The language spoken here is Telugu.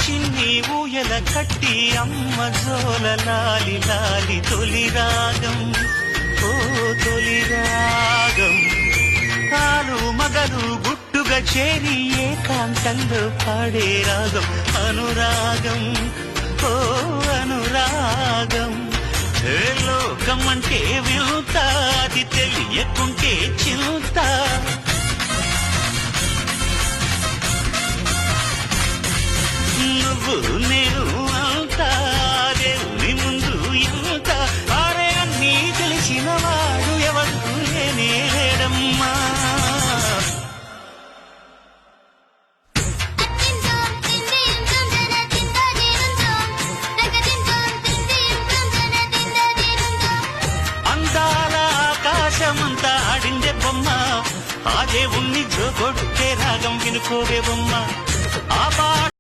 చిన్ని ఊయల కట్టి అమ్మ జోల లాలి లాలి తొలి రాగం ఓ తొలి రాగం తాను మగలు గుట్టుగా చేరి ఏకాంతంలో పాడే రాగం అనురాగం ఓ అనురాగం లోకం అంటే వింత అది తెలియకుంటే చింత నువ్వు నేను అంతా దేవుని ముందు ఎంత అరే అన్నీ తెలిసిన వాడు ఎవరు లేడమ్మా అందాల ఆకాశమంతా ఆడిందే బొమ్మ ఆ దేవుణ్ణి జోకొడుకే రాగం వినుకోవే బొమ్మ ఆ